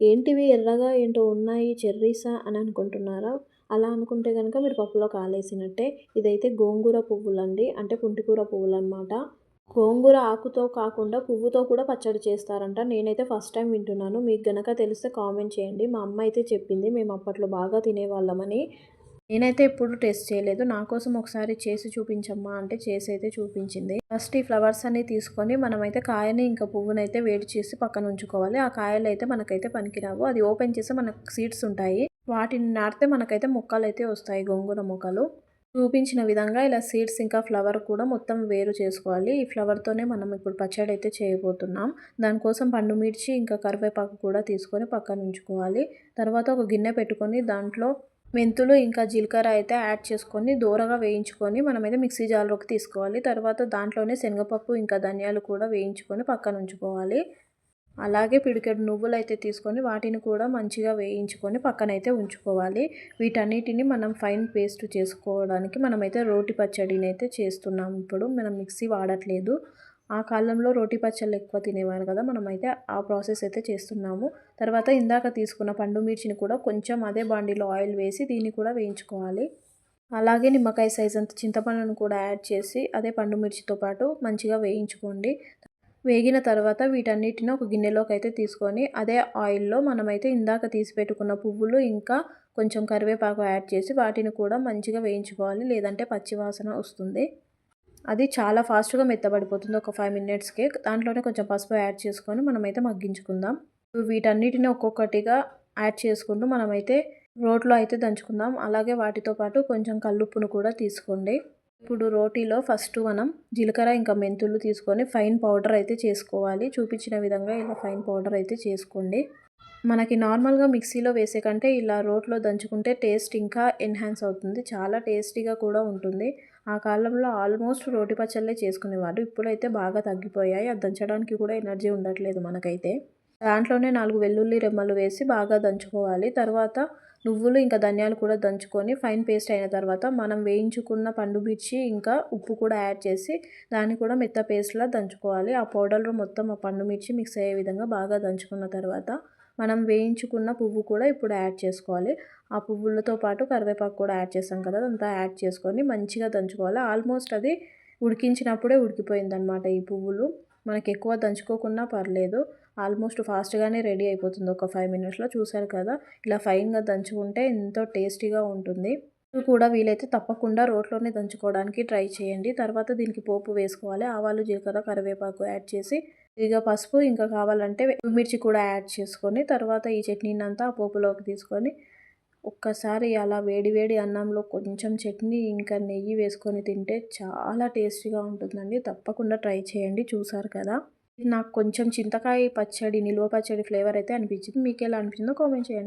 ఏంటివి ఎర్రగా ఏంటో ఉన్నాయి చెర్రీసా అని అనుకుంటున్నారా? అలా అనుకుంటే గనక మీరు పప్పులో కాలేసినట్టే. ఇదైతే గోంగూర పువ్వులండి. అంటే పుంటికూర పువ్వులనమాట. గోంగూర ఆకుతో కాకుండా పువ్వుతో కూడా పచ్చడి చేస్తారంట. నేనైతే ఫస్ట్ టైమ్ వింటున్నాను. మీకు గనక తెలిస్తే కామెంట్ చేయండి. మా అమ్మ అయితే చెప్పింది. మేము అప్పట్లో బాగా తినేవాళ్ళమని. నేనైతే ఎప్పుడు టేస్ట్ చేయలేదు. నా కోసం ఒకసారి చేసి చూపించమ్మా అంటే చేసైతే చూపించింది. ఫస్ట్ ఈ ఫ్లవర్స్ అన్ని తీసుకొని మనమైతే కాయని ఇంకా పువ్వునైతే వేడి చేసి పక్కన ఉంచుకోవాలి. ఆ కాయలైతే మనకైతే పనికిరావు. అది ఓపెన్ చేస్తే మనకు సీడ్స్ ఉంటాయి. వాటిని నాటితే మనకైతే మొక్కలైతే వస్తాయి, గోంగూర మొక్కలు. చూపించిన విధంగా ఇలా సీడ్స్ ఇంకా ఫ్లవర్ కూడా మొత్తం వేరు చేసుకోవాలి. ఈ ఫ్లవర్‌తోనే మనం ఇప్పుడు పచ్చడి అయితే చేయబోతున్నాం. దానికోసం పండు మిర్చి ఇంకా కరివేపాకు కూడా తీసుకొని పక్కన ఉంచుకోవాలి. తర్వాత ఒక గిన్నె పెట్టుకొని దాంట్లో మెంతులు ఇంకా జీలకర్ర అయితే యాడ్ చేసుకొని దోరగా వేయించుకొని మనమైతే మిక్సీ జార్‌లోకి తీసుకోవాలి. తర్వాత దాంట్లోనే శనగపప్పు ఇంకా ధనియాలు కూడా వేయించుకొని పక్కన ఉంచుకోవాలి. అలాగే పిడికెడు నువ్వులైతే తీసుకొని వాటిని కూడా మంచిగా వేయించుకొని పక్కనైతే ఉంచుకోవాలి. వీటన్నిటిని మనం ఫైన్ పేస్ట్ చేసుకోవడానికి మనమైతే రోటి పచ్చడినైతే చేస్తున్నాం ఇప్పుడు. మనం మిక్సీ వాడట్లేదు. ఆ కాలంలో రోటి పచ్చళ్ళు ఎక్కువ తినేవారు కదా! మనమైతే ఆ ప్రాసెస్ అయితే చేస్తున్నాము. తర్వాత ఇందాక తీసుకున్న పండు మిర్చిని కూడా కొంచెం అదే బాండీలో ఆయిల్ వేసి దీన్ని కూడా వేయించుకోవాలి. అలాగే నిమ్మకాయ సైజ్ అంత చింతపండును కూడా యాడ్ చేసి అదే పండు మిర్చితో పాటు మంచిగా వేయించుకోండి. వేగిన తర్వాత వీటన్నిటిని ఒక గిన్నెలోకి అయితే తీసుకొని అదే ఆయిల్‌లో మనమైతే ఇందాక తీసి పెట్టుకున్న పువ్వులు ఇంకా కొంచెం కరివేపాకు యాడ్ చేసి వాటిని కూడా మంచిగా వేయించుకోవాలి. లేదంటే పచ్చి వాసన వస్తుంది. అది చాలా ఫాస్ట్‌గా మెత్తబడిపోతుంది ఒక 5 మినిట్స్‌కే. దాంట్లోనే కొంచెం పసుపు యాడ్ చేసుకొని మనమైతే మగ్గించుకుందాం. వీటన్నిటిని ఒక్కొక్కటిగా యాడ్ చేసుకుంటూ మనమైతే రోట్లో అయితే దంచుకుందాం. అలాగే వాటితో పాటు కొంచెం కల్లుప్పును కూడా తీసుకోండి. ఇప్పుడు రోటీలో ఫస్ట్ మనం జీలకర్ర ఇంకా మెంతులు తీసుకొని ఫైన్ పౌడర్ అయితే చేసుకోవాలి. చూపించిన విధంగా ఇలా ఫైన్ పౌడర్ అయితే చేసుకోండి. మనకి నార్మల్‌గా మిక్సీలో వేసే కంటే ఇలా రోట్లో దంచుకుంటే టేస్ట్ ఇంకా ఎన్హాన్స్ అవుతుంది. చాలా టేస్టీగా కూడా ఉంటుంది. ఆ కాలంలో ఆల్మోస్ట్ రోటి పచ్చళ్ళే చేసుకునేవారు. ఇప్పుడైతే బాగా తగ్గిపోయాయి. అది దంచడానికి కూడా ఎనర్జీ ఉండట్లేదు మనకైతే. దాంట్లోనే 4 వెల్లుల్లి రెమ్మలు వేసి బాగా దంచుకోవాలి. తర్వాత నువ్వులు ఇంకా ధనియాలు కూడా దంచుకొని ఫైన్ పేస్ట్ అయిన తర్వాత మనం వేయించుకున్న పండు మిర్చి ఇంకా ఉప్పు కూడా యాడ్ చేసి దాన్ని కూడా మెత్త పేస్ట్‌లా దంచుకోవాలి. ఆ పౌడర్‌లో మొత్తం ఆ పండు మిర్చి మిక్స్ అయ్యే విధంగా బాగా దంచుకున్న తర్వాత మనం వేయించుకున్న పువ్వు కూడా ఇప్పుడు యాడ్ చేసుకోవాలి. ఆ పువ్వులతో పాటు కరివేపాకు కూడా యాడ్ చేసాం కదా! అదంతా యాడ్ చేసుకొని మంచిగా దంచుకోవాలి. ఆల్మోస్ట్ అది ఉడికించినప్పుడే ఉడికిపోయిందనమాట ఈ పువ్వులు. మనకి ఎక్కువ దంచుకోకున్నా పర్లేదు. ఆల్మోస్ట్ ఫాస్ట్‌గానే రెడీ అయిపోతుంది ఒక 5 మినిట్స్‌లో. చూసారు కదా! ఇలా ఫైన్‌గా దంచుకుంటే ఎంతో టేస్టీగా ఉంటుంది. మీరు కూడా వీలైతే తప్పకుండా రోట్లోనే దంచుకోవడానికి ట్రై చేయండి. తర్వాత దీనికి పోపు వేసుకోవాలి. ఆవాలు, జీలకర్ర, కరివేపాకు యాడ్ చేసి ఇక పసుపు ఇంకా కావాలంటే మిర్చి కూడా యాడ్ చేసుకొని తర్వాత ఈ చట్నీనంతా ఆ పోపులోకి తీసుకొని ఒక్కసారి అలా వేడి వేడి అన్నంలో కొంచెం చట్నీ ఇంకా నెయ్యి వేసుకొని తింటే చాలా టేస్టీగా ఉంటుందండి. తప్పకుండా ట్రై చేయండి. చూసారు కదా! ఇది నాకు కొంచెం చింతకాయ పచ్చడి, నిలువ పచ్చడి ఫ్లేవర్ అయితే అనిపించింది. మీకెలా అనిపించిందో కామెంట్ చేయండి.